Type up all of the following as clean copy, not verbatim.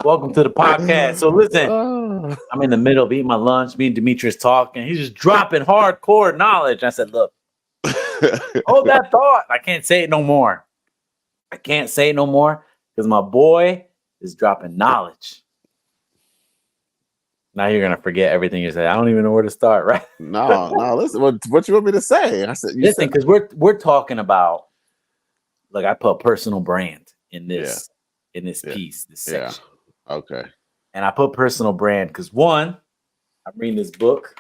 Welcome to the podcast. So listen, Oh. I'm in the middle of eating my lunch. Me and Demetrius talking. He's just dropping hardcore knowledge. I said, look, hold that thought. I can't say it no more. I can't say it no more because my boy is dropping knowledge. Now you're gonna forget everything you said. I don't even know where to start, right? No. Listen, what you want me to say? I said, you Listen, said, because we're talking about. Look, I put personal brand in yeah, this yeah, piece, this yeah. section, Okay. and I put personal brand because one, I'm reading this book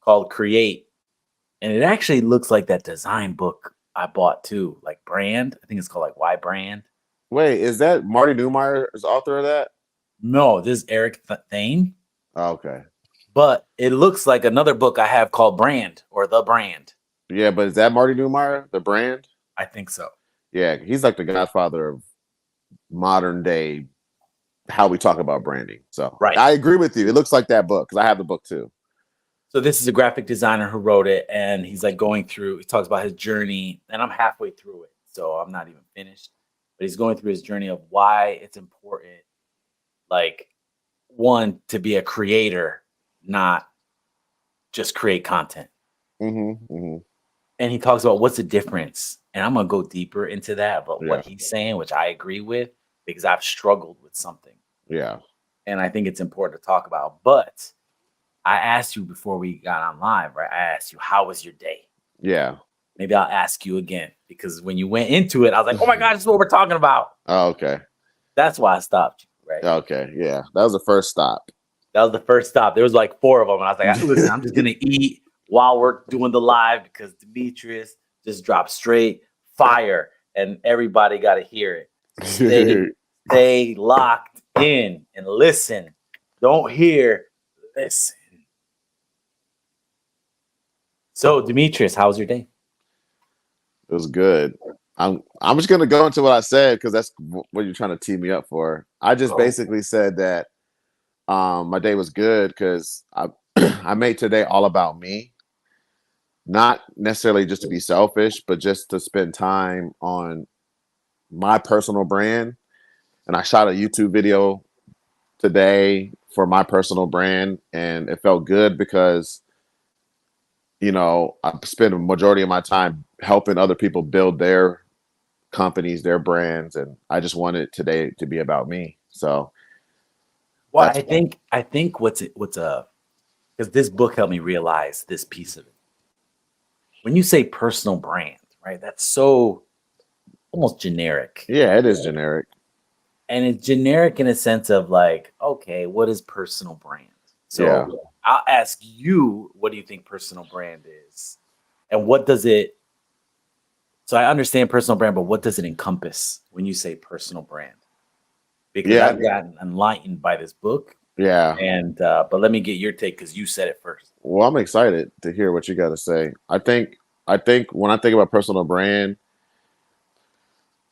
called Create, and it actually looks like that design book I bought too, like Brand. I think it's called like Why Brand. Wait, is that Marty Newmeyer is the author of that? No, this is Eric Thane, Okay. but it looks like another book I have called Brand or The Brand. Yeah, but is that Marty Newmeyer, the brand? I think so. Yeah, he's like the godfather of modern day how we talk about branding. So Right. I agree with you. It looks like that book because I have the book too. So this is a graphic designer who wrote it, and he's like going through. He talks about his journey, and I'm halfway through it, so I'm not even finished. But he's going through his journey of why it's important, like one to be a creator, not just create content. Mm-hmm. And he talks about what's the difference, and I'm gonna go deeper into that. But Yeah. what he's saying, which I agree with, because I've struggled with something, Yeah. and I think it's important to talk about. But I asked you before we got on live, right? I asked you, how was your day? Yeah. Maybe I'll ask you again because when you went into it, I was like, oh my God, this is what we're talking about. Oh, okay. That's why I stopped you, right? Okay. Yeah. That was the first stop. That was the first stop. There was like four of them. And I was like, listen, I'm just going to eat while we're doing the live because Demetrius just dropped straight fire and everybody got to hear it. So stay locked in and listen. Don't hear, listen. So, Demetrius, how was your day? It was good. I'm just gonna go into what I said because that's what you're trying to tee me up for. I just basically said that my day was good because I I made today all about me, not necessarily just to be selfish, but just to spend time on my personal brand. And I shot a YouTube video today for my personal brand, and it felt good because I spend a majority of my time helping other people build their companies, their brands, and I just wanted today to be about me. So Well, I think what's because this book helped me realize this piece of it. When you say personal brand, right? That's so almost generic. yeah, it is generic. And it's generic in a sense of like, okay, what is personal brand? So Yeah. I'll ask you, what do you think personal brand is? And what does it so I understand personal brand, but what does it encompass when you say personal brand? Because Yeah. I've gotten enlightened by this book. Yeah. And but let me get your take because you said it first. Well, I'm excited to hear what you got to say. I think when I think about personal brand,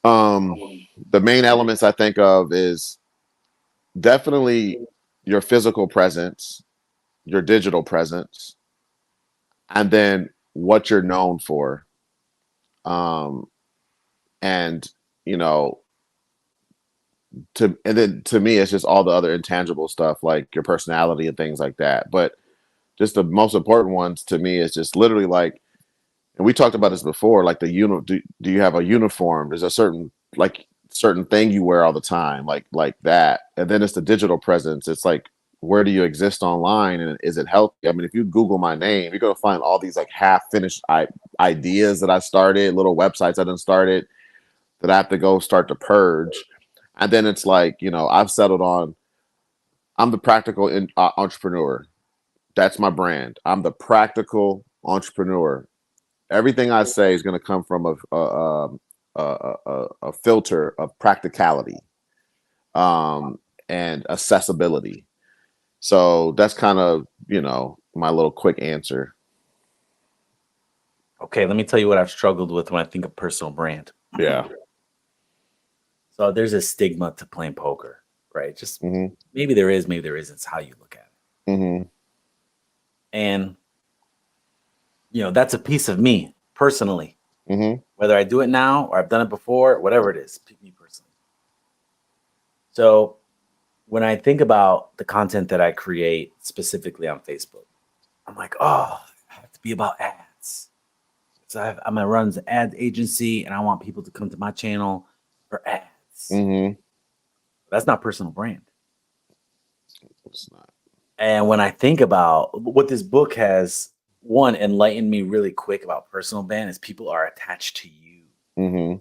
um, the main elements I think of is definitely your physical presence, your digital presence, and then what you're known for. Um, and you know, and then to me, it's just all the other intangible stuff like your personality and things like that. But just the most important ones to me is just literally like, and we talked about this before, like do you have a uniform? There's a certain thing you wear all the time, like that. And then it's the digital presence. It's like, where do you exist online, and is it healthy? I mean, if you Google my name, you're gonna find all these like half finished ideas that I started, little websites I done started that I have to go start to purge. And then it's like, I've settled on, I'm the practical entrepreneur. That's my brand. I'm the practical entrepreneur. Everything I say is going to come from a filter of practicality, and accessibility. So that's kind of my little quick answer. Okay, let me tell you what I've struggled with when I think of personal brand. Yeah. So there's a stigma to playing poker, right? Just Mm-hmm. maybe there is, maybe there isn't. It's how you look at it. Mm-hmm. And that's a piece of me personally. Mm-hmm. Whether I do it now or I've done it before, whatever it is, me personally. So when I think about the content that I create specifically on Facebook, I'm like, oh, I have to be about ads. So I'm gonna run an ad agency, and I want people to come to my channel for ads. Mm-hmm. That's not personal brand. It's not. And when I think about what this book has, one, enlightened me really quick about personal brand is people are attached to you, Mm-hmm.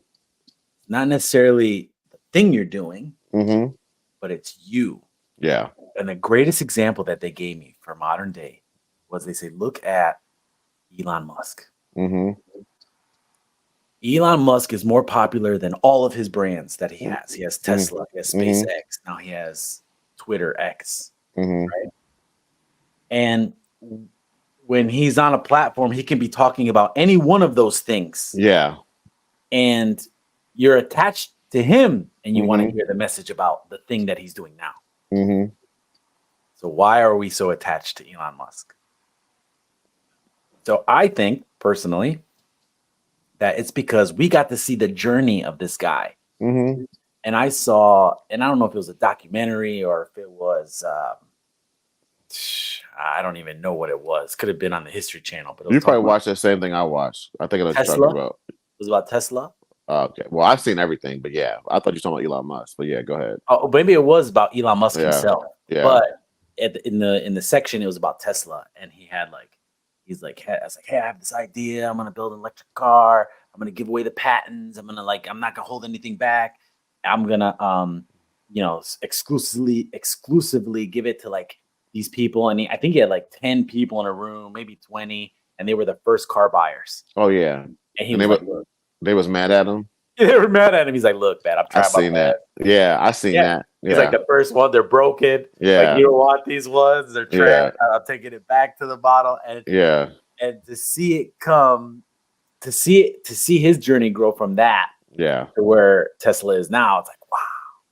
not necessarily the thing you're doing, Mm-hmm. but it's you. Yeah. And the greatest example that they gave me for modern day was they say, look at Elon Musk. Mm-hmm. Elon Musk is more popular than all of his brands that he has. He has Mm-hmm. Tesla, he has Mhm. SpaceX, now he has Twitter X. Mm-hmm. And when he's on a platform, he can be talking about any one of those things. Yeah. And you're attached to him and you want to Mhm. hear the message about the thing that he's doing now. Mm-hmm. So why are we so attached to Elon Musk? So I think personally that it's because we got to see the journey of this guy. Mm-hmm. And I saw, and I don't know if it was a documentary or if it was, I don't even know what it was. Could have been on the History Channel, but it was You probably talking watched the same thing I watched. I think I know what you're talking Tesla. about. It was about Tesla. Okay. Well, I've seen everything, but yeah, I thought you were talking about Elon Musk. But yeah, go ahead. Oh, maybe it was about Elon Musk Yeah. himself. Yeah. But in the section, it was about Tesla, and he's like, hey, I was like, hey, I have this idea. I'm gonna build an electric car. I'm gonna give away the patents. I'm not gonna hold anything back. I'm gonna exclusively give it to like these people. And I think he had like 10 people in a room, maybe 20, and they were the first car buyers. Oh yeah. And he And was like, look, they was mad at him. they were mad at him. He's like, look, man, I'm I trying my seen that. best. Yeah, I seen that. He's Yeah. like the first one, they're broken. Yeah. Like you don't want these ones. They're trash. I'm taking it back to the bottle. Yeah. And to see it come, to see his journey grow from that Yeah. to where Tesla is now, it's like, wow.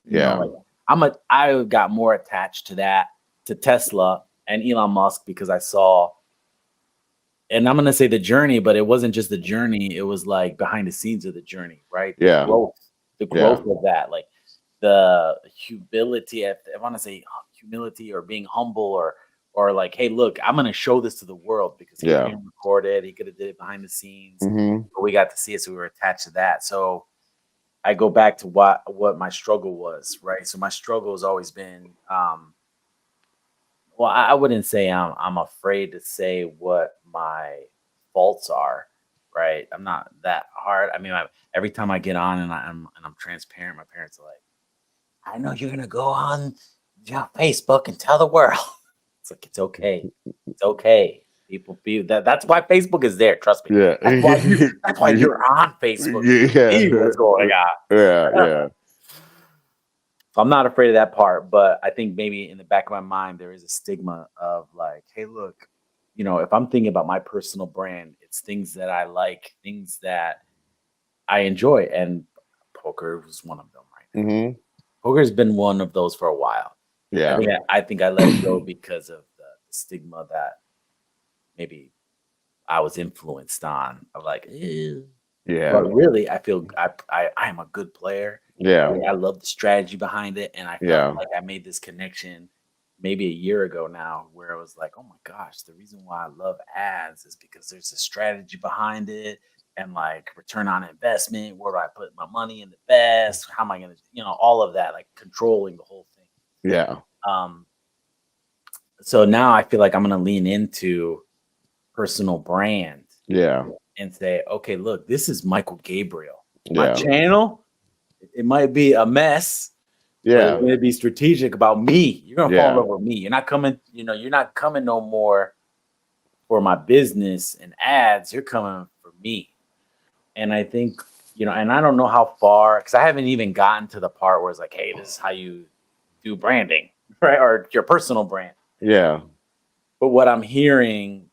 You Yeah. know, like I got more attached to that, to Tesla and Elon Musk, because I saw, and I'm gonna say the journey, but it wasn't just the journey, it was like behind the scenes of the journey, right? Yeah. The growth of that, like the humility. I want to say humility or being humble or like, hey, look, I'm gonna show this to the world because he Yeah. didn't record it, he could have did it behind the scenes, Mm-hmm. but we got to see it, so we were attached to that. So I go back to what my struggle was, right? So my struggle has always been, well, I wouldn't say I'm afraid to say what my faults are, right? I'm not that hard. I mean, every time I get on and I'm transparent, my parents are like, I know you're gonna go on Facebook and tell the world. It's like, it's okay. It's okay. People feel that's why Facebook is there. Trust me. Yeah. That's why you're on Facebook. Yeah. See what's going on. Yeah. Yeah. So I'm not afraid of that part, but I think maybe in the back of my mind there is a stigma of like, hey, look, if I'm thinking about my personal brand, it's things that I like, things that I enjoy, and poker was one of them, right? Mm-hmm. Poker's been one of those for a while. Yeah. I think I let it go because of the stigma that maybe I was influenced on, of like, Yeah. but really, I feel I am a good player. Yeah. I love the strategy behind it, and I felt Yeah. like I made this connection maybe a year ago now, where I was like, oh my gosh, the reason why I love ads is because there's a strategy behind it, and like return on investment. Where do I put my money in the best? How am I going to, all of that, like controlling the whole thing. Yeah. So now I feel like I'm going to lean into personal brand. Yeah. And say, okay, look, this is Michael Gabriel. My Yeah. channel, it might be a mess. But Yeah. it's gonna be strategic about me. You're gonna fall Yeah. in love with me. You're not coming, you're not coming no more for my business and ads. You're coming for me. And I think, and I don't know how far, because I haven't even gotten to the part where it's like, hey, this is how you do branding, right? Or your personal brand. Yeah. But what I'm hearing,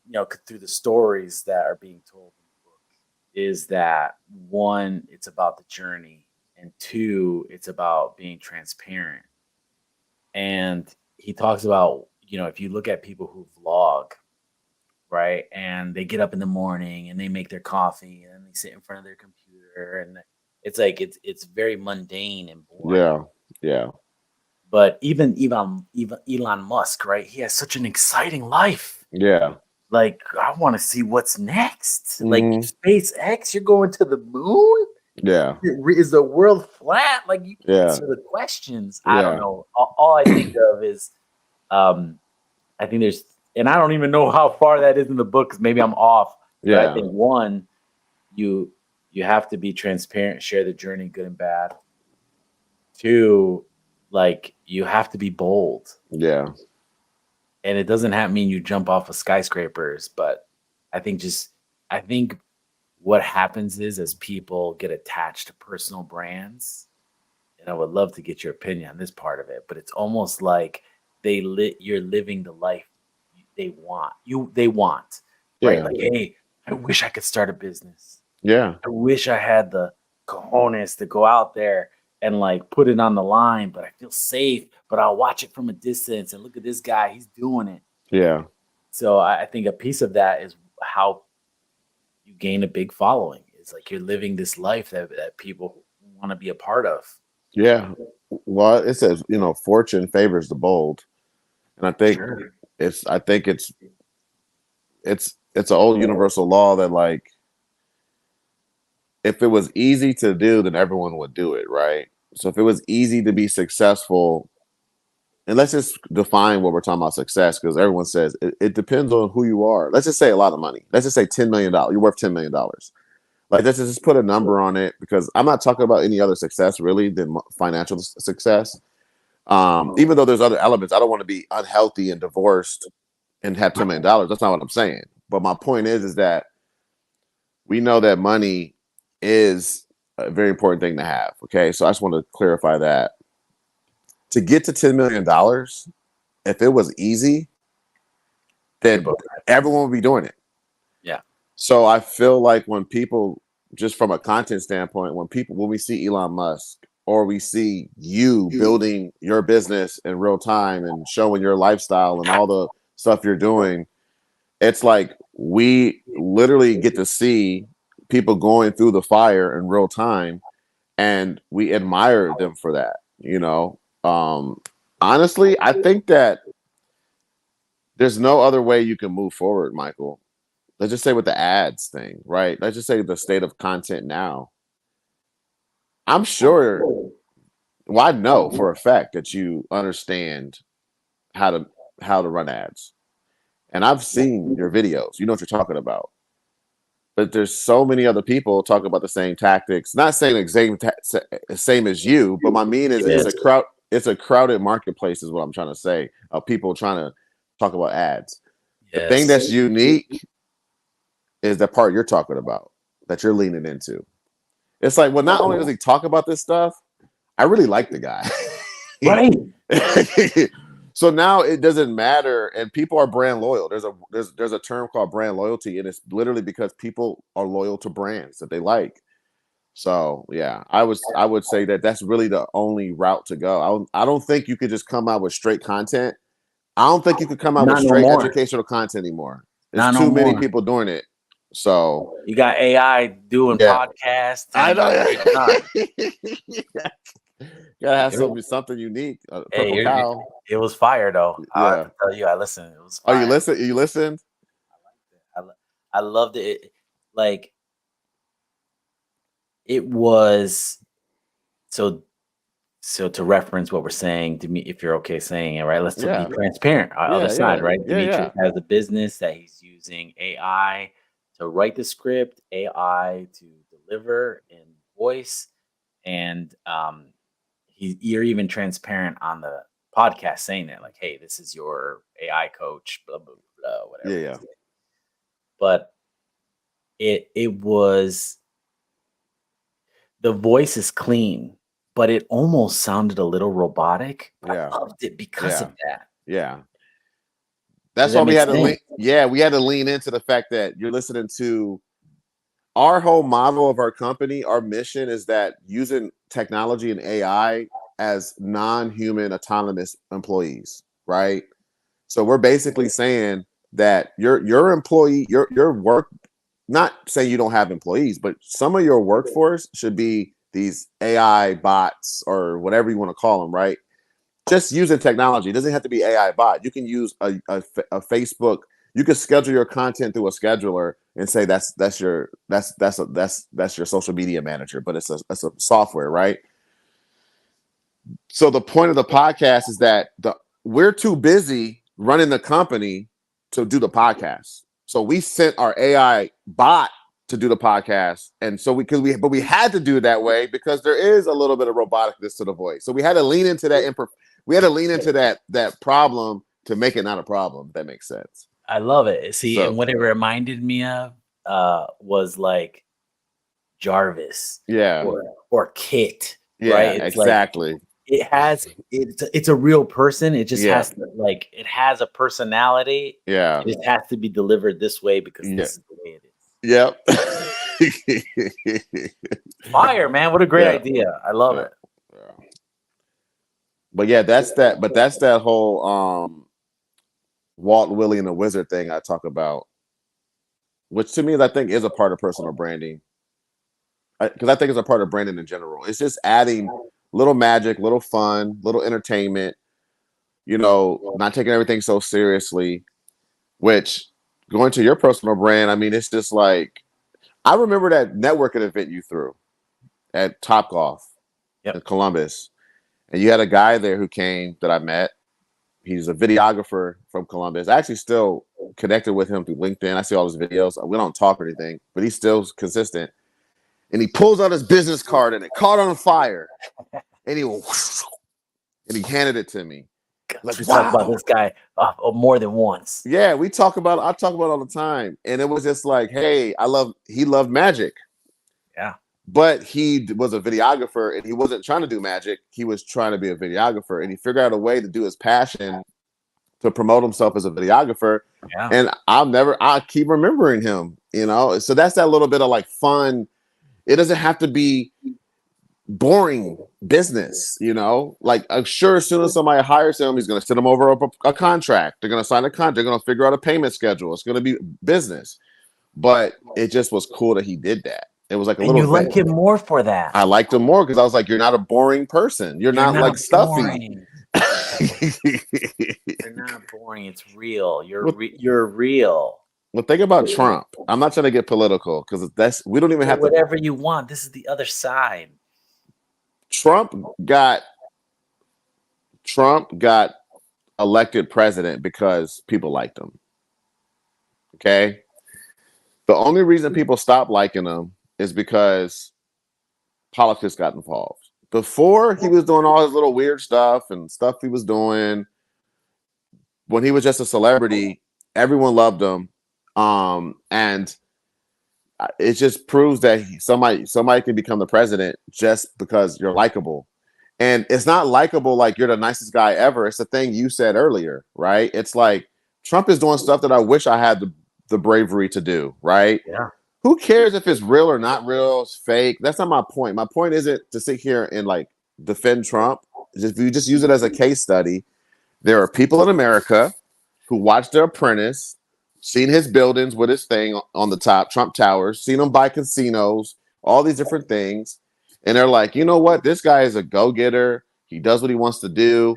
through the stories that are being told in the book, is that one, it's about the journey, and two, it's about being transparent. And he talks about, if you look at people who vlog, right, and they get up in the morning and they make their coffee and they sit in front of their computer, and it's like it's very mundane and boring. Yeah. Yeah. But even Elon Musk, right? He has such an exciting life. Yeah. Like, I want to see what's next. Like Mhm. SpaceX, you're going to the moon? Yeah. Is the world flat? Like, you Yeah. answer the questions. I don't Yeah. know. All I think of is, um, I think there's, and I don't even know how far that is in the book because maybe I'm off. But I Yeah. think one, you you have to be transparent, share the journey, good and bad. Two, like you have to be bold, Yeah. and it doesn't have mean you jump off of skyscrapers, but I think just I think what happens is as people get attached to personal brands, and I would love to get your opinion on this part of it, but it's almost like you're living the life they want, right? Yeah. Like, hey, I wish I could start a business. Yeah. I wish I had the cojones to go out there and like put it on the line, but I feel safe, but I'll watch it from a distance and look at this guy, he's doing it. Yeah. So I think a piece of that is how you gain a big following. It's like you're living this life that people want to be a part of. Yeah. Well, it says, fortune favors the bold. And I think Sure. it's an old universal law that, like, if it was easy to do, then everyone would do it, right? So if it was easy to be successful, and let's just define what we're talking about success, because everyone says it depends on who you are. Let's just say a lot of money. Let's just say $10 million. You're worth $10 million. Like, let's just put a number on it, because I'm not talking about any other success really than financial success. Even though there's other elements, I don't want to be unhealthy and divorced and have $10 million. That's not what I'm saying. But my point is that we know that money is a very important thing to have. Okay. So I just want to clarify that. To get to $10 million, if it was easy, then everyone would be doing it. Yeah. So I feel like when people, just from a content standpoint, when we see Elon Musk, or we see you building your business in real time and showing your lifestyle and all the stuff you're doing, it's like we literally get to see people going through the fire in real time, and we admire them for that. Honestly, I think that there's no other way you can move forward, Michael. Let's just say with the ads thing, right? Let's just say the state of content now. I'm sure, well, I know for a fact that you understand how to run ads. And I've seen your videos. You know what you're talking about. But there's so many other people talking about the same tactics. Not saying the same as you, but my mean is it's a crowd. It's a crowded marketplace, is what I'm trying to say. Of people trying to talk about ads. The thing that's unique is the part you're talking about, that you're leaning into. It's like, well, not only does he talk about this stuff, I really like the guy. Right. So now it doesn't matter, and people are brand loyal. There's a term called brand loyalty, and it's literally because people are loyal to brands that they like. So yeah, I would say that that's really the only route to go. I don't think you could just come out with straight content. I don't think you could come out with Not no straight more. educational content anymore. There's Not no too many more. people doing it. So You got AI doing Yeah. podcasts. I And, know. Gotta have something unique. hey, Purple cow. it was fire though. I have Yeah. to tell you, I listened. It was Oh, fire. you listen? You listened? I loved it. Like, it was so to reference what we're saying, to me, if you're okay saying it, right? Let's be Yeah. transparent. Our other Yeah. side, right? Yeah. Demetrius has a business that he's using AI to write the script, AI to deliver in voice, and you're even transparent on the podcast saying that, like, hey, this is your AI coach, blah blah blah, whatever. Yeah. But it was, the voice is clean, but it almost sounded a little robotic. But Yeah. I loved it because of that. Yeah. Does That's that why we make had to sense? we had to lean into the fact that you're listening to our whole model of our company. Our mission is that using technology and AI as non-human autonomous employees, right? So we're basically saying that your employee, your work, not saying you don't have employees, but some of your workforce should be these AI bots or whatever you want to call them, right? just using technology. It doesn't have to be AI bot. You can use a Facebook. You can schedule your content through a scheduler and say that's your social media manager, but it's a software, right? So the point of the podcast is that we're too busy running the company to do the podcast. So we sent our AI bot to do the podcast, and so we had to do it that way because there is a little bit of roboticness to the voice. So we had to lean into that. We had to lean into that problem to make it not a problem. If that makes sense. I love it. See, So, and what it reminded me of was like Jarvis, yeah, or Kit, yeah, right? It's exactly. Like it's a real person. It just Yeah. has to, like, it has a personality. Yeah, It just has to be delivered this way because Yeah. this is the way it is. yep. Fire, man! What a great Yeah. idea. I love Yeah. it. But yeah, that's that whole Walt, Willie, and the Wizard thing I talk about, which to me I think is a part of personal branding. Because I think it's a part of branding in general. It's just adding little magic, little fun, little entertainment. Not taking everything so seriously. Which, going to your personal brand, I mean, it's just like, I remember that networking event you threw at Topgolf in Columbus, and you had a guy there who came that I met. He's a videographer from Columbus. I actually still connected with him through LinkedIn. I see all his videos. We don't talk or anything, but he's still consistent. And he pulls out his business card and it caught on fire. And he handed it to me. Like, we talk about this guy more than once. Yeah, I talk about it all the time. And it was just like, hey, he loved magic. Yeah. But he was a videographer and he wasn't trying to do magic. He was trying to be a videographer, and he figured out a way to do his passion to promote himself as a videographer. Yeah. And I keep remembering him, So that's that little bit of like fun. It doesn't have to be boring business, Like, I'm sure as soon as somebody hires him, he's going to send them over a contract. They're going to sign a contract. They're going to figure out a payment schedule. It's going to be business. But it just was cool that he did that. It was like and you like him more for that. I liked him more because I was like, you're not a boring person. You're not like stuffy. You're not boring. It's real. You're real. Well, think about Trump. I'm not trying to get political because we don't even have whatever you want. This is the other side. Trump got elected president because people liked him. Okay. The only reason people stopped liking him is because politics got involved. Before, he was doing all his little weird stuff and stuff he was doing. When he was just a celebrity, everyone loved him. And it just proves that somebody can become the president just because you're likable. And it's not likable like you're the nicest guy ever. It's the thing you said earlier, right? It's like Trump is doing stuff that I wish I had the bravery to do, right? Yeah. Who cares if it's real or not real? It's fake. That's not my point. My point isn't to sit here and like defend Trump. If you just use it as a case study, there are people in America who watched The Apprentice, seen his buildings with his thing on the top, Trump Towers, seen him buy casinos, all these different things. And they're like, you know what? This guy is a go-getter. He does what he wants to do.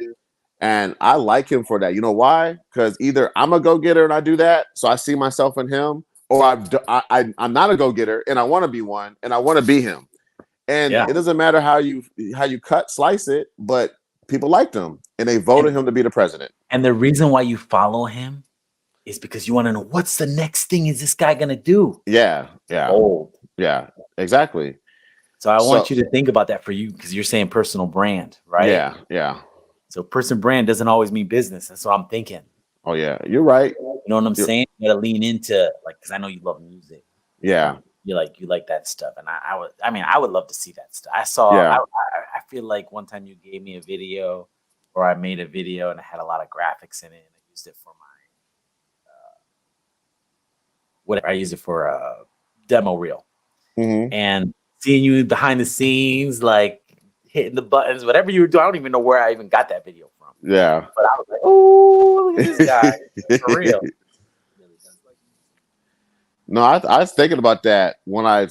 And I like him for that. You know why? Because either I'm a go-getter and I do that, so I see myself in him, or I'm not a go-getter and I want to be one and I want to be him. And It doesn't matter how you slice it, but people liked him and they voted him to be the president. And the reason why you follow him is because you want to know what's the next thing is this guy going to do? Yeah. Yeah. Bold. Yeah, exactly. So I want you to think about that for you, because you're saying personal brand, right? Yeah. Yeah. So personal brand doesn't always mean business. That's what I'm thinking. Oh yeah, you're right. You know what I'm saying? You gotta lean into, like, because I know you love music. Yeah. You like that stuff. And I would love to see that stuff. I feel like one time you gave me a video, or I made a video and it had a lot of graphics in it, and I used it for my I used it for a demo reel. Mm-hmm. And seeing you behind the scenes, like hitting the buttons, whatever you were doing, I don't even know where I even got that video from. Yeah. But I was like, oh, look at this guy. For real. No, I was thinking about that when and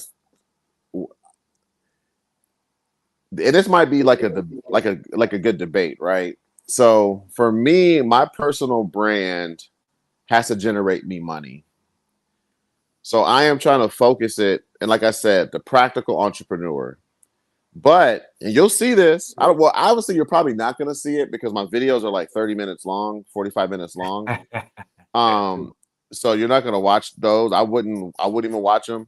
this might be like a good debate, right? So for me, my personal brand has to generate me money. So I am trying to focus it, and like I said, the practical entrepreneur. But and you'll see this. Well, obviously you're probably not going to see it because my videos are like 30 minutes long, 45 minutes long. So you're not going to watch those. I wouldn't even watch them.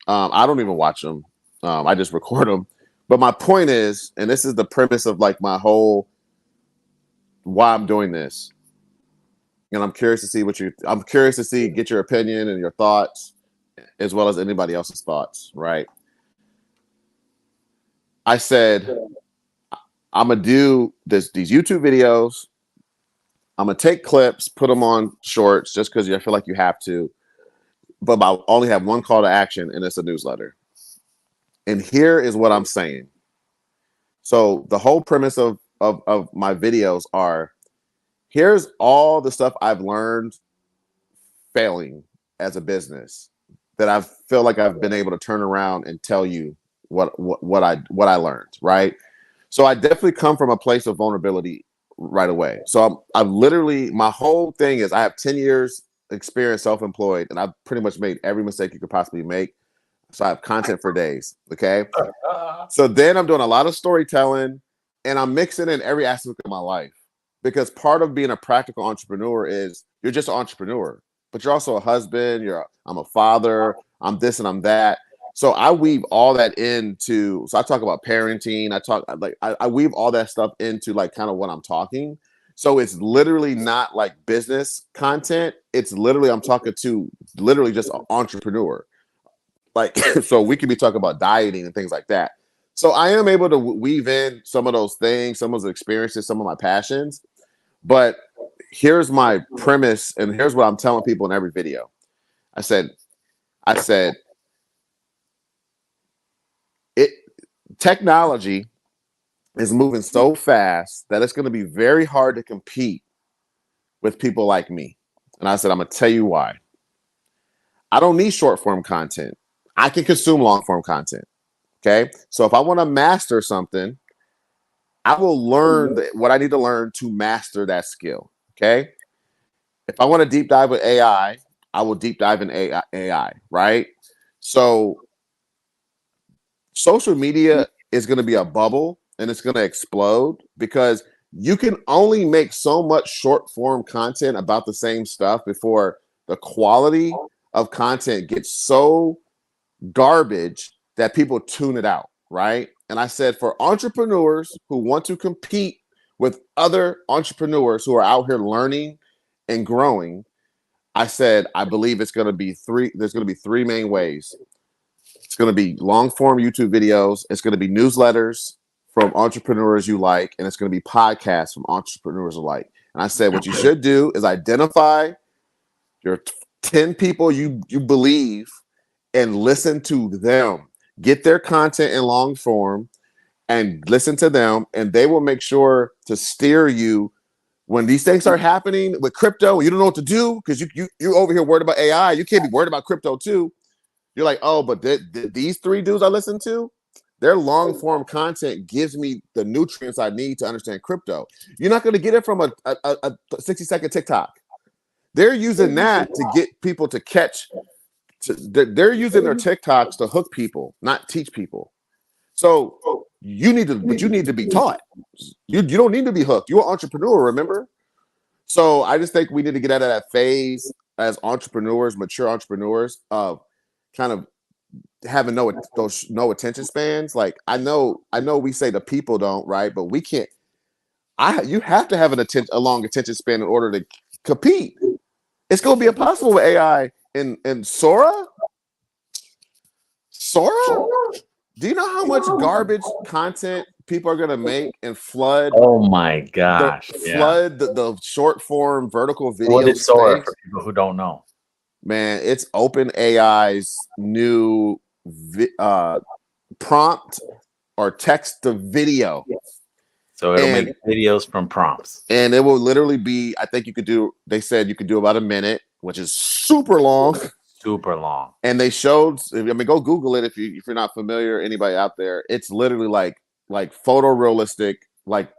I don't even watch them. I just record them. But my point is, and this is the premise of like my whole why I'm doing this. And I'm curious to see get your opinion and your thoughts, as well as anybody else's thoughts, right? I said, I'm gonna do these YouTube videos. I'm gonna take clips, put them on shorts, just because I feel like you have to. But I only have one call to action, and it's a newsletter. And here is what I'm saying. So the whole premise of my videos are: here's all the stuff I've learned failing as a business that I feel like I've been able to turn around and tell you what I learned, right? So I definitely come from a place of vulnerability right away. So I'm literally, my whole thing is I have 10 years experience self-employed, and I've pretty much made every mistake you could possibly make. So I have content for days. Okay. So then I'm doing a lot of storytelling, and I'm mixing in every aspect of my life, because part of being a practical entrepreneur is you're just an entrepreneur, but you're also a husband. I'm a father. I'm this and I'm that. So I weave all that into. So I talk about parenting. I weave all that stuff into like kind of what I'm talking. So it's literally not like business content. It's literally I'm talking to literally just an entrepreneur. Like, so we could be talking about dieting and things like that. So I am able to weave in some of those things, some of those experiences, some of my passions. But here's my premise, and here's what I'm telling people in every video. I said, technology is moving so fast that it's going to be very hard to compete with people like me. And I said, I'm going to tell you why. I don't need short form content. I can consume long form content. Okay. So if I want to master something, I will learn what I need to learn to master that skill. Okay. If I want to deep dive with AI, I will deep dive in AI, right? So social media is going to be a bubble, and it's going to explode because you can only make so much short form content about the same stuff before the quality of content gets so garbage that people tune it out, right? And I said, for entrepreneurs who want to compete with other entrepreneurs who are out here learning and growing, I said, I believe there's going to be three main ways. It's going to be long form YouTube videos. It's going to be newsletters from entrepreneurs you like, and it's going to be podcasts from entrepreneurs alike. And I said, what you should do is identify your 10 people you believe and listen to them. Get their content in long form and listen to them, and they will make sure to steer you when these things start happening with crypto. You don't know what to do because you over here worried about AI. You can't be worried about crypto too. You're like, oh, but these three dudes I listen to, their long form content gives me the nutrients I need to understand crypto. You're not going to get it from a 60-second TikTok. They're using that to get people to catch. They're using their TikToks to hook people, not teach people. So you need to be taught. You don't need to be hooked. You're an entrepreneur, remember? So I just think we need to get out of that phase as entrepreneurs, mature entrepreneurs, of kind of having no attention spans. Like I know we say the people don't, right? But we can't. You have to have a long attention span in order to compete. It's going to be impossible with AI and Sora. Do you know how much garbage content people are going to make and flood? Oh my gosh! The short form vertical video. What is Sora for people who don't know? Man, it's OpenAI's new prompt or text to video. So it'll make videos from prompts, and it will literally be. I think you could do. They said you could do about a minute, which is super long. Super long. And they showed. I mean, go Google it if you're not familiar. Anybody out there? It's literally like photorealistic, like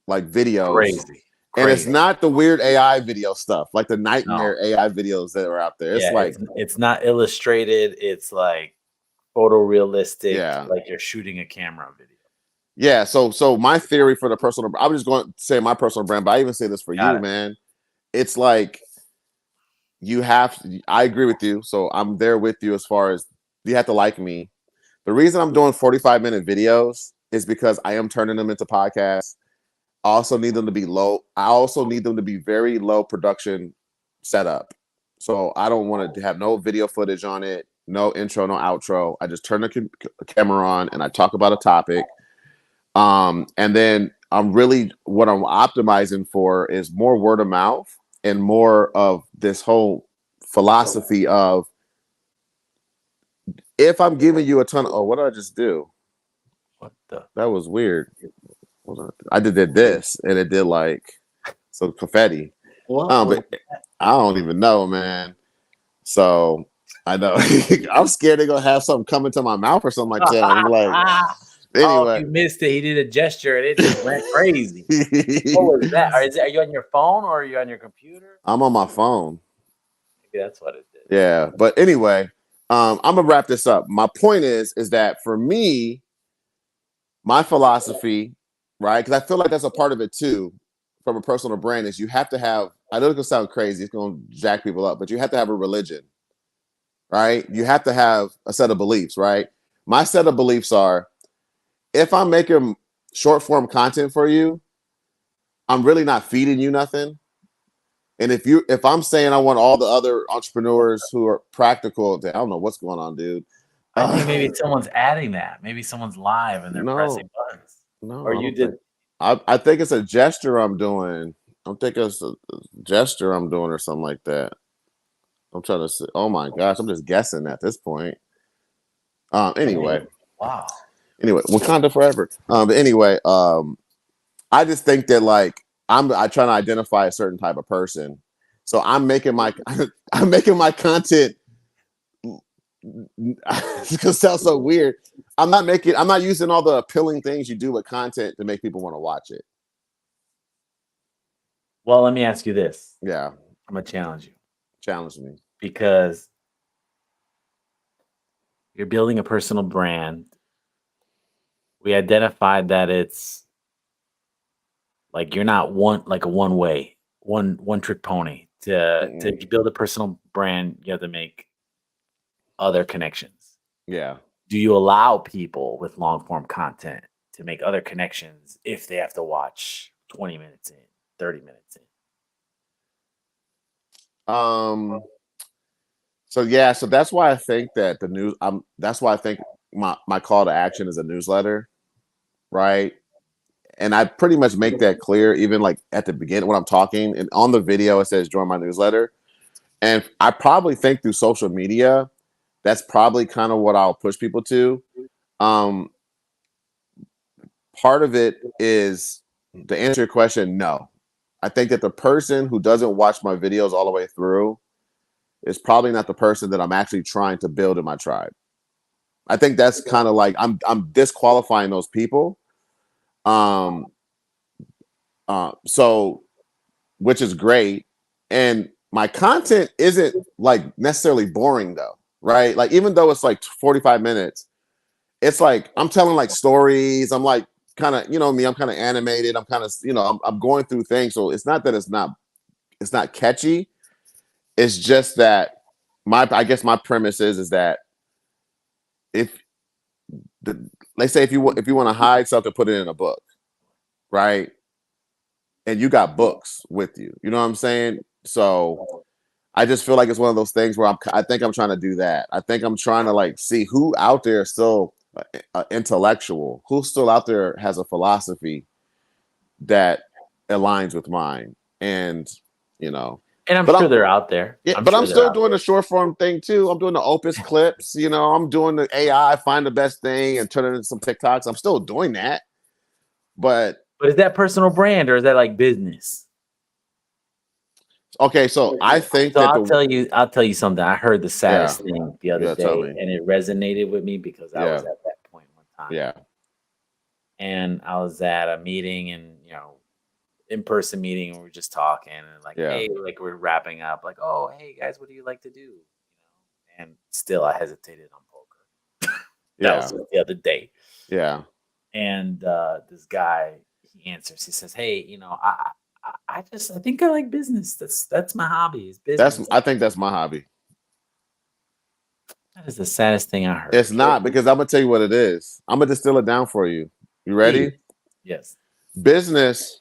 like videos. Crazy. And it's Crazy. not the weird AI video stuff, like the No. nightmare AI videos that are out there. It's Yeah, like, it's not illustrated. It's like photorealistic, yeah. like you're shooting a camera video. Yeah. So my theory for the personal, I'm just going to say my personal brand, but I even say this for Got you, it. man. It's like I agree with you. So I'm there with you as far as you have to like me. The reason I'm doing 45-minute videos is because I am turning them into podcasts. I also need them to be low. I also need them to be very low production setup. So I don't want to have no video footage on it, no intro, no outro. I just turn the camera on and I talk about a topic. And then what I'm optimizing for is more word of mouth and more of this whole philosophy of, if I'm giving you a ton of, oh, what did I just do? What the? That was weird. I did this and it did like some confetti. But I don't even know, man. So I know I'm scared they're gonna have something come into my mouth or something like that. I'm like, Oh, anyway. you missed it. He did a gesture and it just went crazy. What was that? Are you on your phone or are you on your computer? I'm on my phone. Maybe that's what it did. Yeah, but anyway, I'm gonna wrap this up. My point is that for me, my philosophy, right? Because I feel like that's a part of it too, from a personal brand, is you have to have. I know it's gonna sound crazy, it's gonna jack people up, but you have to have a religion, right? You have to have a set of beliefs, right? My set of beliefs are, if I'm making short form content for you, I'm really not feeding you nothing. And if I'm saying I want all the other entrepreneurs who are practical, I don't know what's going on, dude. I think maybe someone's adding that. Maybe someone's live and they're pressing buttons. No, Or you did. I think it's a gesture I'm doing. I'm thinking it's a gesture I'm doing or something like that. I'm trying to say, oh my gosh, I'm just guessing at this point. Anyway. Wow. Anyway, Wakanda forever. But anyway, I just think that like I try to identify a certain type of person. So I'm making my content. It's gonna sound so weird. I'm not using all the appealing things you do with content to make people want to watch it. Well, let me ask you this. Yeah. I'm gonna challenge you. Challenge me. Because you're building a personal brand. We identified that it's like you're not one trick pony. To build a personal brand, you have to make other connections. Yeah. Do you allow people with long form content to make other connections if they have to watch 20 minutes in, 30 minutes in? So that's why I think that that's why I think my call to action is a newsletter, right? And I pretty much make that clear, even like at the beginning when I'm talking, and on the video it says join my newsletter. And I probably think through social media, that's probably kind of what I'll push people to. Part of it is, to answer your question, no. I think that the person who doesn't watch my videos all the way through is probably not the person that I'm actually trying to build in my tribe. I think that's kind of like I'm disqualifying those people. So which is great. And my content isn't like necessarily boring though, right? Like even though it's like 45 minutes, it's like I'm telling like stories. I'm like kind of, me, I'm kind of animated. I'm kind of, I'm going through things. So it's not that it's not catchy. It's just that I guess my premise is that let's say if you want to hide something, put it in a book, right? And you got books with you, you know what I'm saying? So I just feel like it's one of those things where I think I'm trying to do that. I think I'm trying to like see who out there is still intellectual, who still out there has a philosophy that aligns with mine, and And I'm sure they're out there. Yeah, I'm still doing the short form thing too. I'm doing the Opus clips. I'm doing the AI, find the best thing, and turn it into some TikToks. I'm still doing that. But is that personal brand or is that like business? Okay, so I think I'll tell you something. I heard the saddest thing the other day, and it resonated with me because I was at that point one time. Yeah. And I was at a meeting, and in-person meeting and we're just talking and like, Yeah. hey, like we're wrapping up, like, oh, hey guys, what do you like to do? And still I hesitated on poker. That was Yeah. just the other day. Yeah. And this guy, he answers, he says, hey, I think I like business. That's my hobby, is business. I think that's my hobby. That is the saddest thing I heard. It's not, because I'm gonna tell you what it is. I'm gonna distill it down for you. You ready? Please. Yes. Business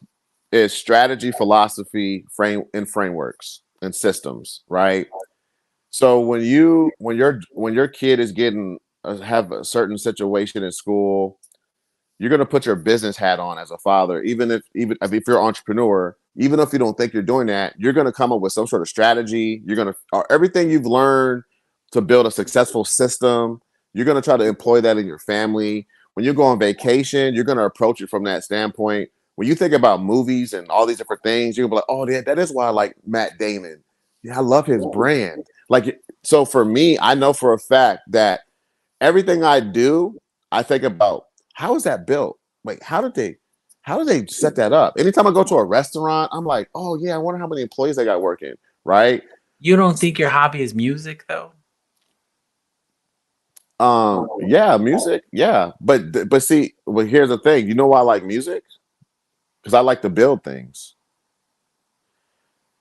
is strategy, philosophy, frameworks and systems, right? So when your kid is getting have a certain situation in school, you're gonna put your business hat on as a father, even if you're an entrepreneur, even if you don't think you're doing that, you're gonna come up with some sort of strategy. You're gonna everything you've learned to build a successful system. You're gonna try to employ that in your family. When you go on vacation, you're gonna approach it from that standpoint. When you think about movies and all these different things, you're gonna be like, oh, yeah, that is why I like Matt Damon. Yeah, I love his brand. Like, so for me, I know for a fact that everything I do, I think about, how is that built? Wait, how did they set that up? Anytime I go to a restaurant, I'm like, oh yeah, I wonder how many employees they got working, right? You don't think your hobby is music though? Yeah, music, yeah. But see, well, here's the thing. You know why I like music? Because I like to build things.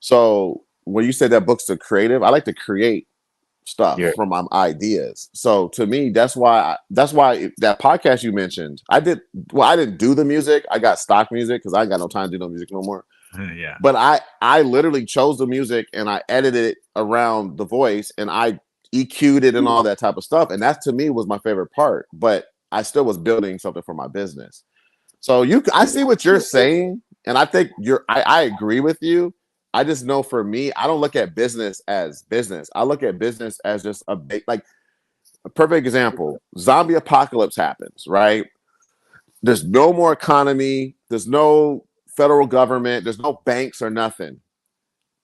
So when you say that book's the creative, I like to create stuff Yeah. from my ideas. So to me, that's why that podcast you mentioned, I didn't do the music. I got stock music because I ain't got no time to do no music no more. Yeah. But I literally chose the music and I edited it around the voice and I EQ'd it and all that type of stuff. And that to me was my favorite part. But I still was building something for my business. So I see what you're saying, and I think I agree with you. I just know for me, I don't look at business as business. I look at business as just like a perfect example. Zombie apocalypse happens, right? There's no more economy. There's no federal government. There's no banks or nothing.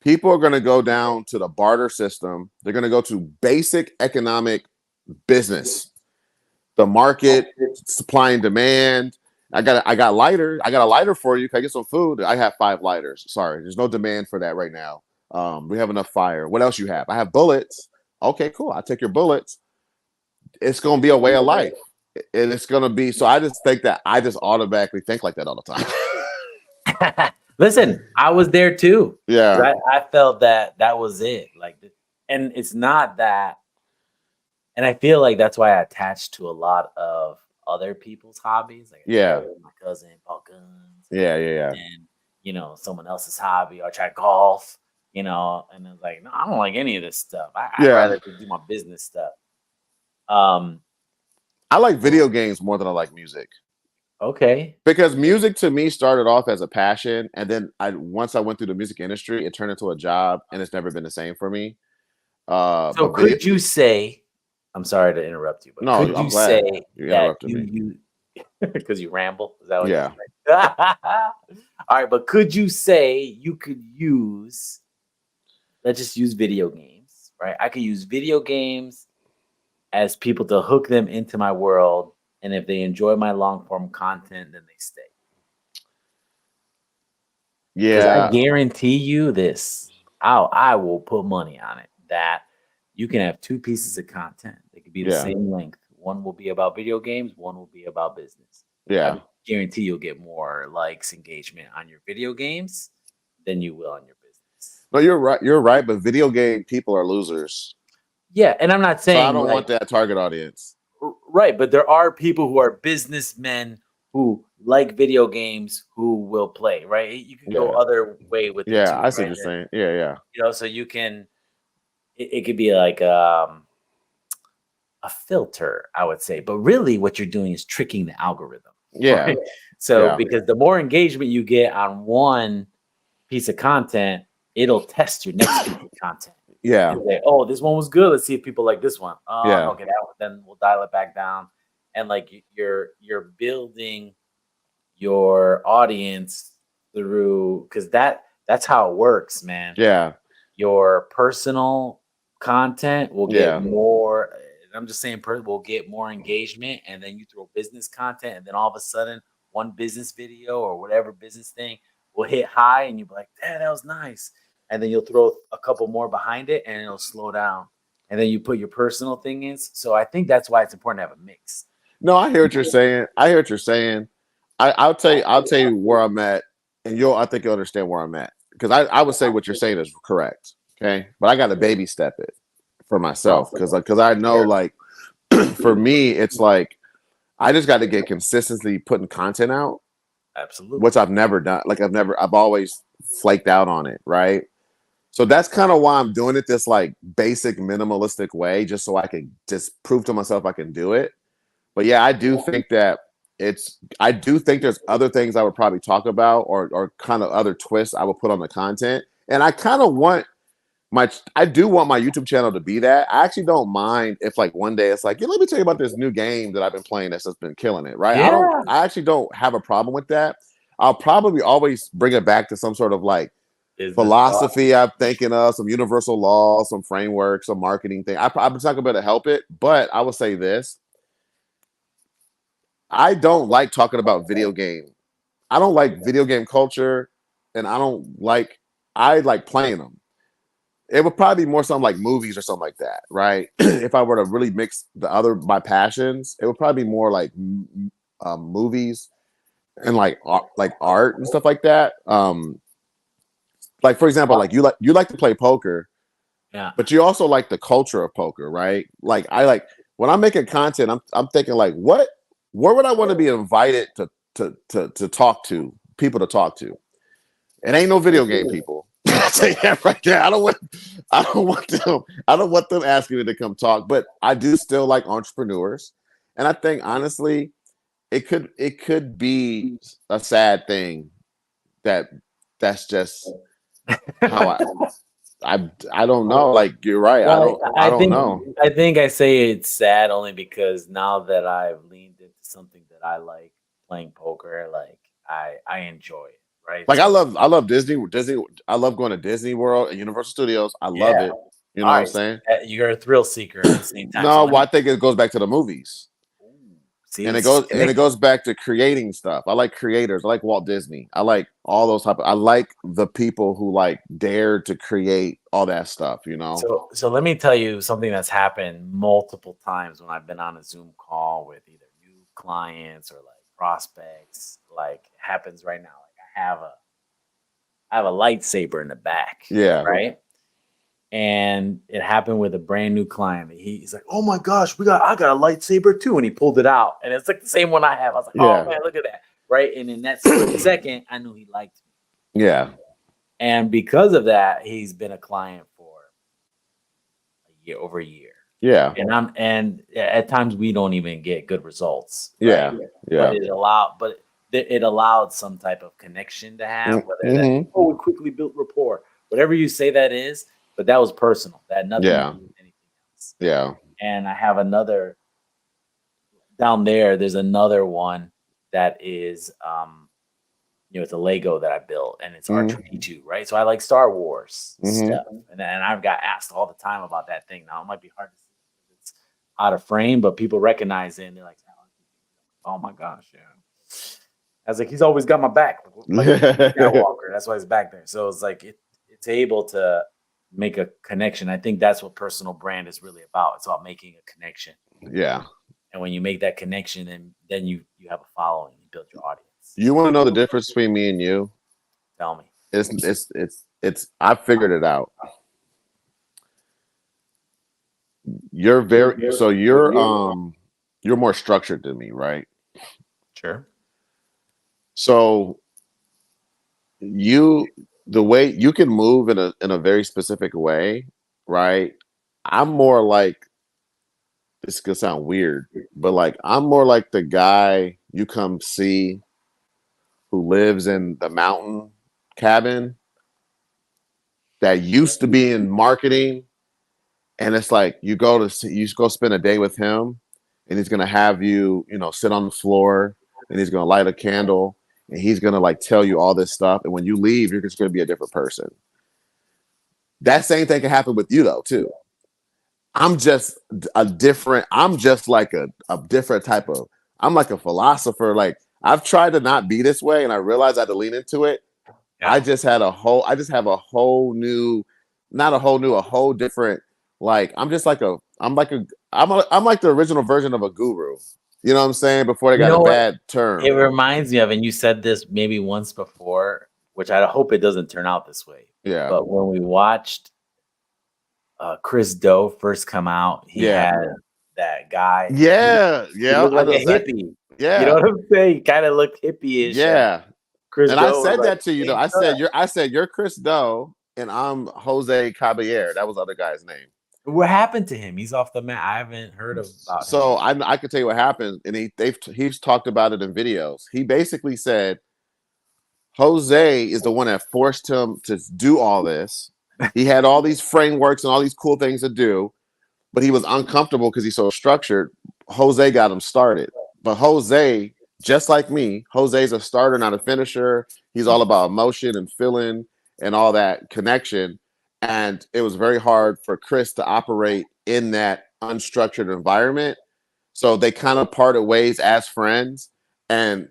People are going to go down to the barter system. They're going to go to basic economic business, the market, supply and demand. I got a lighter. I got a lighter for you. Can I get some food? I have 5 lighters. Sorry, there's no demand for that right now. We have enough fire. What else you have? I have bullets. Okay, cool. I'll take your bullets. It's gonna be a way of life. And it's gonna be so. I just think that I just automatically think like that all the time. Listen, I was there too. Yeah. I felt that was it. Like, and it's not that. And I feel like that's why I attached to a lot of other people's hobbies. Like, Yeah. my cousin bought guns. Yeah. And someone else's hobby. Or I tried golf. And it's like, no, I don't like any of this stuff. I'd Yeah. rather do my business stuff. I like video games more than I like music. Okay. Because music to me started off as a passion, and then once I went through the music industry, it turned into a job, and it's never been the same for me. So But could you say? I'm sorry to interrupt you, but No, could I'm you glad say you that interrupted me. you because you ramble? Is that what? Yeah. All right, but could you say you could use? Let's just use video games, right? I could use video games as people to hook them into my world, and if they enjoy my long form content, then they stay. Because I Yeah. guarantee you this, I will put money on it that you can have 2 pieces of content. They could be the Yeah. same length. One will be about video games, one will be about business. Yeah. I guarantee you'll get more likes, engagement on your video games than you will on your business. No, you're right. You're right. But video game people are losers. Yeah, and I'm not So saying I don't like, want that target audience. right, but there are people who are businessmen who like video games who will play, right? You can go Yeah. other way with it Yeah, too, I see right? what you're saying. Yeah. So you can it could be like a filter, I would say. But really what you're doing is tricking the algorithm. Yeah. Right? So Yeah. because the more engagement you get on one piece of content, it'll test your next piece of content. Yeah. And say, oh, this one was good. Let's see if people like this one. Yeah. Okay, then we'll dial it back down. And like you're building your audience through because that's how it works, man. Yeah. Your personal content will Yeah. get more. I'm just saying, will get more engagement, and then you throw business content, and then all of a sudden, one business video or whatever business thing will hit high, and you'll be like, "Damn, that was nice," and then you'll throw a couple more behind it, and it'll slow down, and then you put your personal thing in. So I think that's why it's important to have a mix. No, I hear what you're saying. I hear what you're saying. I'll tell you where I'm at, and I think you'll understand where I'm at. Because I would say what you're saying is correct. Okay. But I got to baby step it for myself. Because I know like for me, it's like I just got to get consistently putting content out, Absolutely. which I've never done. Like I've always flaked out on it, right? So that's kind of why I'm doing it this like basic minimalistic way, just so I can just prove to myself I can do it. But yeah, I do think that I do think there's other things I would probably talk about or kind of other twists I would put on the content. And I kind of I do want my YouTube channel to be that. I actually don't mind if like one day it's like, yeah, let me tell you about this new game that I've been playing that's just been killing it, right? Yeah. I actually don't have a problem with that. I'll probably always bring it back to some sort of like philosophy I'm thinking of, some universal laws, some framework, some marketing thing. I'm just not gonna be able to help it, but I will say this. I don't like talking about video game. I don't like video game culture, and I like playing them. It would probably be more something like movies or something like that, right? If I were to really mix my passions, it would probably be more like movies and like art and stuff like that. Like for example, like you like to play poker, Yeah. but you also like the culture of poker, right? Like when I'm making content, I'm thinking like where would I want to be invited to talk to people to talk to? It ain't no video game people. I say that right there. I don't want them asking me to come talk, but I do still like entrepreneurs. And I think honestly, it could be a sad thing that's just how I don't know. Like you're right. Well, I don't know. I think I say it's sad only because now that I've leaned into something that I like, playing poker, like I enjoy it, right? Like I love Disney. I love going to Disney World and Universal Studios. I love it. You know what I'm saying? You're a thrill seeker at the same time. No, well, I think it goes back to the movies. See, And it goes back to creating stuff. I like creators. I like Walt Disney. I like all those I like the people who like dared to create all that stuff, you know. So let me tell you something that's happened multiple times when I've been on a Zoom call with either new clients or like prospects. Like happens right now. Like I have a lightsaber in the back. Yeah. Right. And it happened with a brand new client. He's like, "Oh my gosh, I got a lightsaber too," and he pulled it out, and it's like the same one I have. I was like, "Oh man, look at that!" Right, and in that second, I knew he liked me. Yeah, and because of that, he's been a client for over a year. Yeah, and at times we don't even get good results. Right? Yeah. But it allowed some type of connection to have. Whether we quickly built rapport, whatever you say that is. But that was personal. That had nothing to do with anything else. Yeah. And I have another down there. There's another one that is, it's a Lego that I built, and it's R2D2, right? So I like Star Wars stuff, and I've got asked all the time about that thing. Now it might be hard to see if it's out of frame, but people recognize it, and they're like, "Oh my gosh, yeah." I was like, "He's always got my back." Like Skywalker. That's why he's back there. So it's like it's able to make a connection. I think that's what personal brand is really about. It's about making a connection. Yeah. And when you make that connection, then you have a following, you build your audience. You want to know the difference between me and you? Tell me. It's I figured it out. You're more structured than me, right? Sure. So the way you can move in a very specific way, right? I'm more like, this could sound weird, but like I'm more like the guy you come see who lives in the mountain cabin that used to be in marketing, and it's like you go spend a day with him, and he's gonna have you, sit on the floor, and he's gonna light a candle. And he's going to like tell you all this stuff. And when you leave, you're just going to be a different person. That same thing can happen with you though, too. I'm just like a different type of, I'm like a philosopher. Like I've tried to not be this way and I realized I had to lean into it. I just have a whole new, not a whole new, a whole different, like, I'm like the original version of a guru. You know what I'm saying? Before they You got a know what? bad It term. reminds me of, and you said this maybe once before, which I hope it doesn't turn out this way. Yeah. But when we watched Chris Doe first come out, he Yeah. had that guy. Yeah. He Yeah. looked I like know a exactly. hippie. You know Yeah. what I'm saying? He kind of looked hippie-ish, and Yeah. Chris And I Doe was said like, that to you though. "Hey, I said you're Chris Doe and I'm Jose Caballero. That was the other guy's name. what happened to him? He's off the map. I haven't heard about him." So I could tell you what happened, and he's talked about it in videos. He basically said Jose is the one that forced him to do all this. He had all these frameworks and all these cool things to do, but he was uncomfortable because he's so structured. Jose got him started. But Jose, just like me, Jose's a starter, not a finisher. He's all about emotion and feeling and all that connection. And it was very hard for Chris to operate in that unstructured environment. So they kind of parted ways as friends. And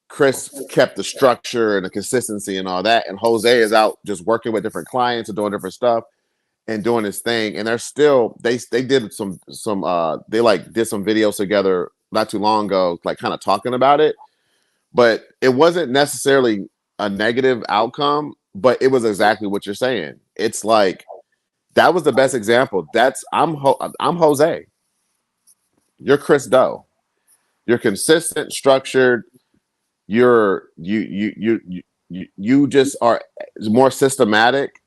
Chris kept the structure and the consistency and all that. And Jose is out just working with different clients and doing different stuff and doing his thing. And they're still they did some they like did some videos together not too long ago, like kind of talking about it. But it wasn't necessarily a negative outcome, but it was exactly what you're saying. It's like that was the best example. I'm Jose. You're Chris Doe. You're consistent, structured. You just are more systematic.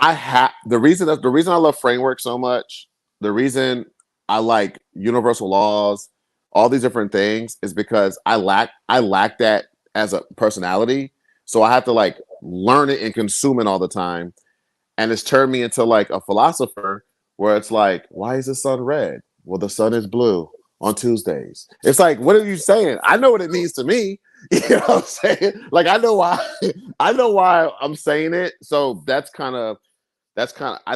The reason I love framework so much, the reason I like universal laws, all these different things is because I lack that as a personality. So I have to like learn it and consume it all the time. And it's turned me into like a philosopher where it's like, why is the sun red? Well, the sun is blue on Tuesdays. It's like, what are you saying? I know what it means to me. You know what I'm saying? Like I know why I know why I'm saying it. So I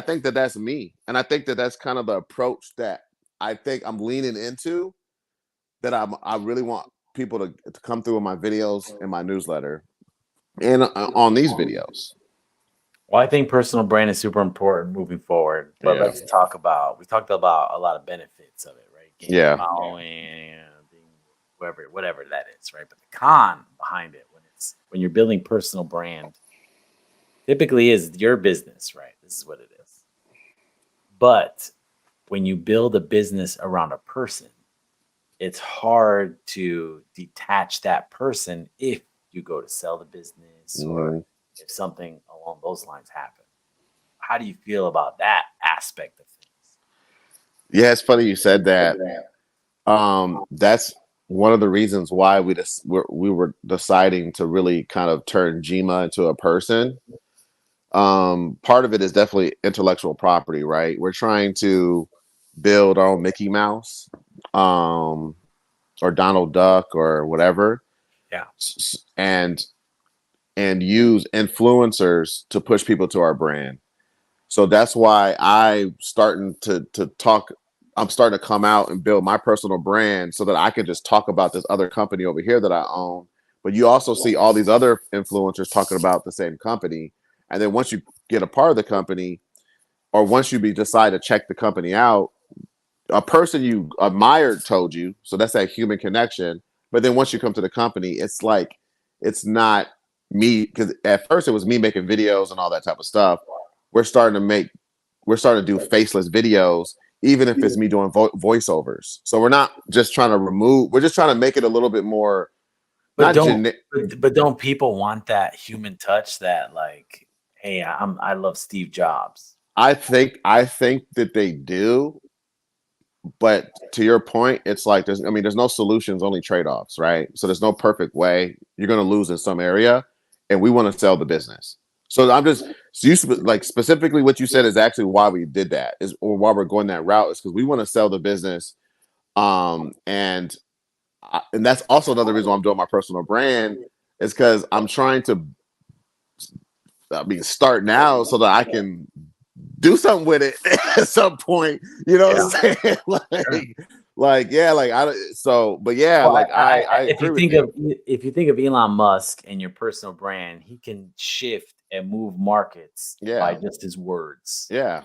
think that that's me. And I think that that's kind of the approach that I think I'm leaning into, that I really want people to come through in my videos and my newsletter and on these videos. Well, I think personal brand is super important moving forward. But Yeah. let's talk about, we talked about a lot of benefits of it, right? Gaining Yeah. following, being whatever that is, right? But the con behind it, when you're building personal brand, typically is your business, right? This is what it is. But when you build a business around a person, it's hard to detach that person if you go to sell the business or if something along those lines happen. How do you feel about that aspect of things? Yeah, it's funny you said that. That's one of the reasons why we were deciding to really kind of turn Jima into a person. Part of it is definitely intellectual property, right? We're trying to build our own Mickey Mouse, or Donald Duck or whatever. Yeah. And use influencers to push people to our brand. So that's why I'm starting to come out and build my personal brand so that I can just talk about this other company over here that I own. But you also see all these other influencers talking about the same company. And then once you get a part of the company, or once you decide to check the company out, a person you admired told you. So that's that human connection. But then once you come to the company, it's like, it's not me, because at first it was me making videos and all that type of stuff. We're starting to do faceless videos, even if it's me doing voiceovers. So we're not just trying to we're just trying to make it a little bit more. But don't people want that human touch, that like, hey, I love Steve Jobs? I think that they do. But to your point, it's like there's no solutions, only trade-offs, right? So there's no perfect way. You're going to lose in some area, and we want to sell the business. So like specifically what you said is actually why we did that, or why we're going that route, is because we want to sell the business. And that's also another reason why I'm doing my personal brand, is because I'm trying to start now so that I can do something with it at some point. You know what I'm saying? Like, Like, yeah, like I don't- so, but yeah, Well, like I if agree you with think you. of if you think of Elon Musk and your personal brand, he can shift and move markets by Yeah, just his words. yeah,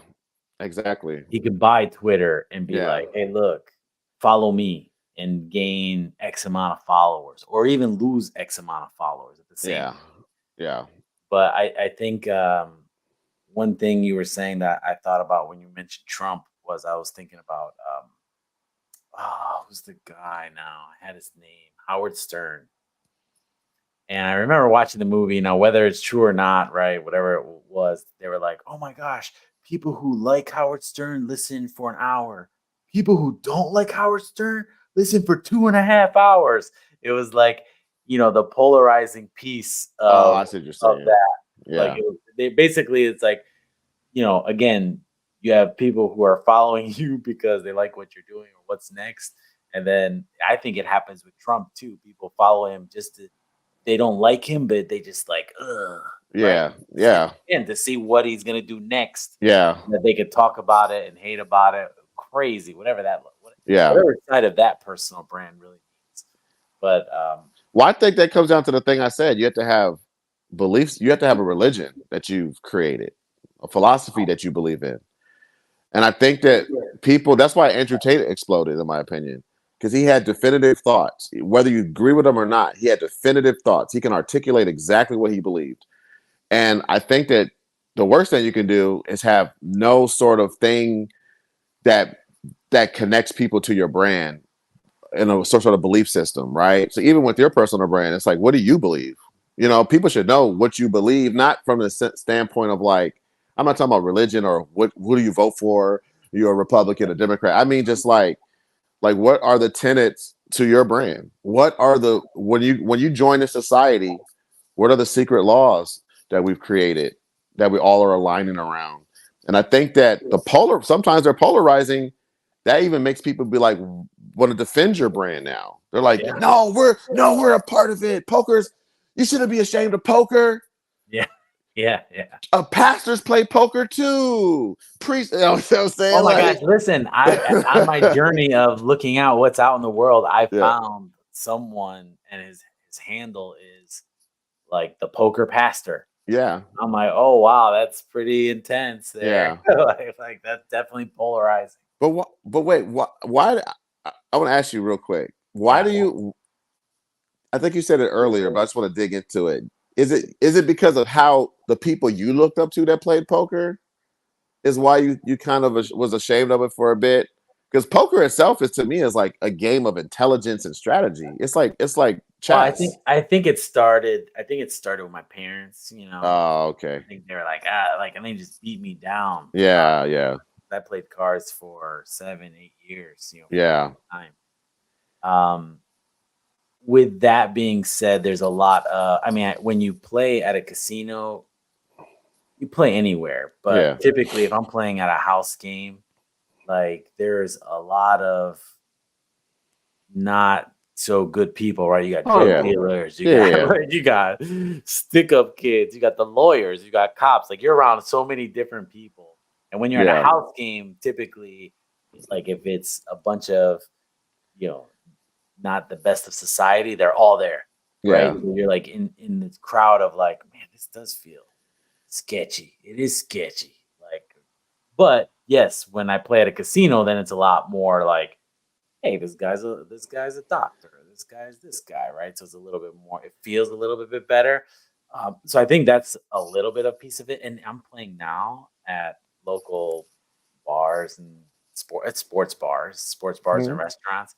exactly. He could buy Twitter and be Yeah, like, "Hey, look, follow me," and gain X amount of followers, or even lose X amount of followers at the same yeah, time. yeah. But I think one thing you were saying that I thought about when you mentioned Trump was I was thinking about who's the guy now? I had his name, Howard Stern. And I remember watching the movie. Now, whether it's true or not, right? Whatever it was, they were like, "Oh my gosh, people who like Howard Stern listen for an hour. People who don't like Howard Stern listen for 2.5 hours." It was like, the polarizing piece Oh, of I see what you're of saying. that. Like, Yeah, they basically, it's like, again, you have people who are following you because they like what you're doing or what's next. And then I think it happens with Trump too. People follow him just to they don't like him, but they just like, ugh, right? yeah, yeah, And to see what he's gonna do next, yeah, that they could talk about it and hate about it, crazy, whatever yeah. whatever side of that personal brand really needs. But Well, I think that comes down to the thing I said. You have to have beliefs. You have to have a religion that you've created, a philosophy that you believe in. And I think that people, that's why Andrew Tate exploded, in my opinion, because he had definitive thoughts. Whether you agree with him or not, he had definitive thoughts. He can articulate exactly what he believed. And I think that the worst thing you can do is have no sort of thing that connects people to your brand in a sort of belief system, right? So even with your personal brand, it's like, what do you believe? People should know what you believe, not from the standpoint of like, I'm not talking about religion or who do you vote for? You're a Republican, a Democrat. I mean, just like what are the tenets to your brand? What are the when you join a society? What are the secret laws that we've created that we all are aligning around? And I think that sometimes they're polarizing. That even makes people be like, want to defend your brand now. They're like, yeah, we're a part of it. Poker's, you shouldn't be ashamed of poker. yeah, yeah. Pastors play poker too. Priests, you know what I'm Oh saying? my gosh, Like, listen, on my journey of looking out what's out in the world, I yeah, found someone and his handle is like the poker pastor. yeah, I'm like, "Oh, wow, that's pretty intense there." yeah. Like, that's definitely polarizing. But wait, why? I want to ask you real quick. Why Yeah. do you? I think you said it earlier, but I just want to dig into it. Is it because of how the people you looked up to that played poker is why you kind of was ashamed of it for a bit? Because poker itself is to me is like a game of intelligence and strategy. It's like Well, chess. I think it started with my parents, Oh, I okay. think they were like, like, and they just beat me down. Yeah, yeah, I played cards for 7, 8 years, for a yeah. long time. Um, with that being said, there's a lot, I mean, when you play at a casino, you play anywhere, Yeah. but typically if I'm playing at a house game, like, there's a lot of not so good people, right? You got Oh drug yeah. dealers, you Yeah, got yeah. you got stick up kids, you got the lawyers, you got cops. Like, you're around so many different people. And when you're in a Yeah. house game, typically, like, if it's a bunch of, you know, not the best of society, they're all there, right? Yeah. So you're like in this crowd of like, man, this does feel sketchy. It is sketchy. Like, but yes, when I play at a casino, then it's a lot more like, hey, this guy's a doctor. This guy's this guy, right? So it's a little bit more. It feels a little bit better. So I think that's a little bit of piece of it. And I'm playing now at local bars and sports bars and Mhm. restaurants.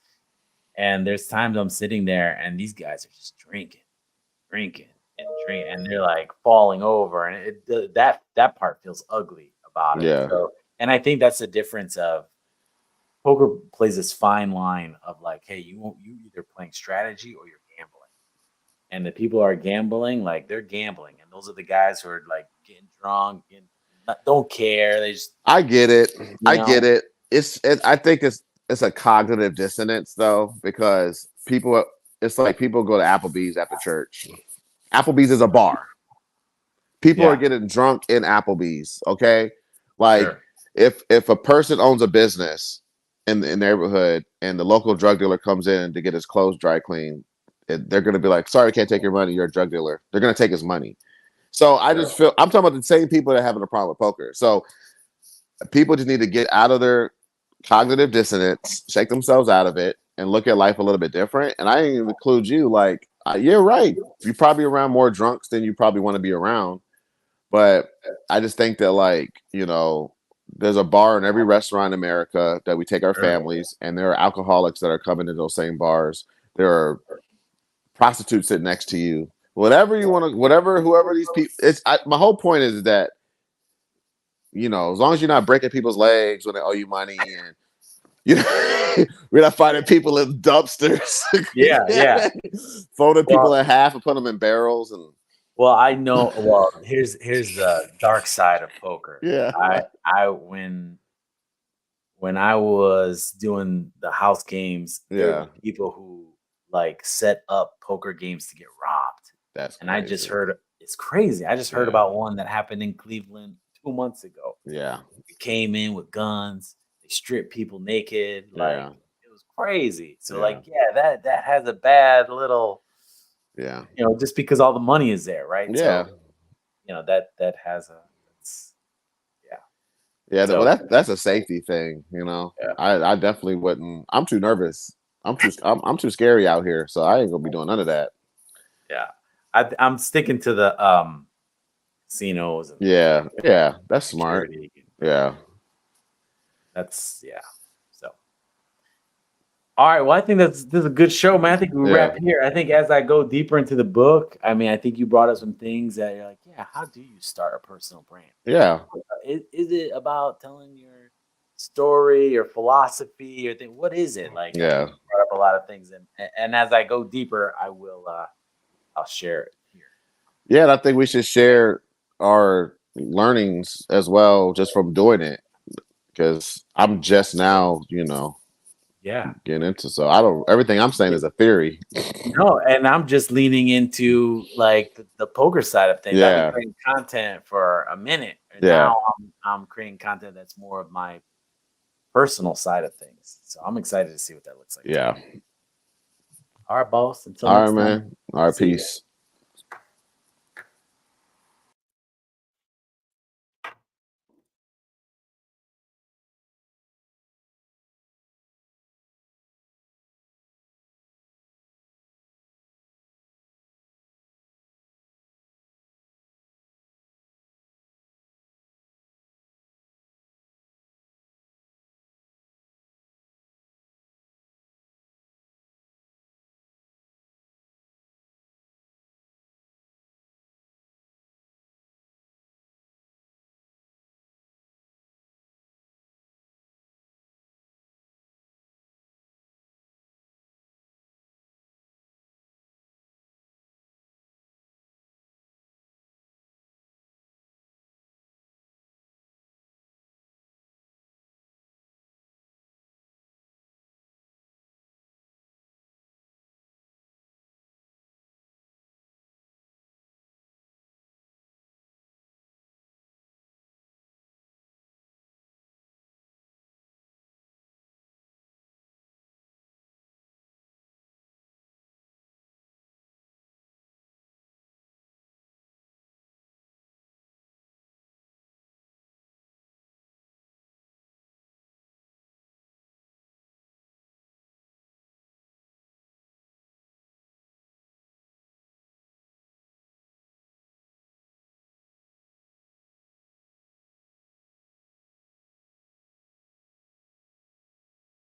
And there's times I'm sitting there and these guys are just drinking and drinking, and they're like falling over, and that part feels ugly about it. Yeah. So, and I think that's the difference of poker plays this fine line of like, hey, you either playing strategy or you're gambling. And the people who are gambling, like, they're gambling, and those are the guys who are like getting drunk and don't care. They just, I get it. you I get know, it. I think it's a cognitive dissonance though, because people it's like people go to Applebee's after church. Applebee's is a bar. People are yeah, getting drunk in Applebee's, okay? Like sure, if a person owns a business in the neighborhood and the local drug dealer comes in to get his clothes dry cleaned, they're going to be like, sorry, I can't take your money. You're a drug dealer. They're going to take his money. So I just feel I'm talking about the same people that are having a problem with poker. So people just need to get out of their cognitive dissonance, shake themselves out of it, and look at life a little bit different. And I even include you. Like, you're right. You're probably around more drunks than you probably want to be around. But I just think that, like, there's a bar in every restaurant in America that we take our families, and there are alcoholics that are coming to those same bars. There are prostitutes sitting next to you. Whatever you want to, whoever these people. My whole point is that, as long as you're not breaking people's legs when they owe you money, and we're not finding people in dumpsters. Yeah. Folding people in half and put them in barrels. And well, I know. Well, here's the dark side of poker. Yeah. When I was doing the house games, there were people who like set up poker games to get robbed. That's and crazy. I just heard it's crazy. I just heard about one that happened in Cleveland 2 months ago. Yeah. They came in with guns, they stripped people naked, like it was crazy. So that has a bad little just because all the money is there, right? Yeah. So, that has a so, well, that's a safety thing, I definitely wouldn't. I'm too nervous. I'm too scary out here, so I ain't gonna be doing none of that. Yeah, I'm sticking to the casinos. And that's smart. Yeah, that's So, all right. Well, I think this is a good show, man. I think we wrap here. I think as I go deeper into the book, I mean, I think you brought up some things that you're like, how do you start a personal brand? Yeah. Is it about telling your story or philosophy or thing? What is it like? Yeah. You brought up a lot of things, and as I go deeper, I'll share it here. Yeah, and I think we should share our learnings as well, just from doing it, because I'm just now, getting into. So everything I'm saying is a theory. No, and I'm just leaning into like the poker side of things. Yeah. I've been creating content for a minute, and now I'm creating content that's more of my personal side of things. So I'm excited to see what that looks like. Yeah. All right, boss. Until all next right, time. man. All right, peace.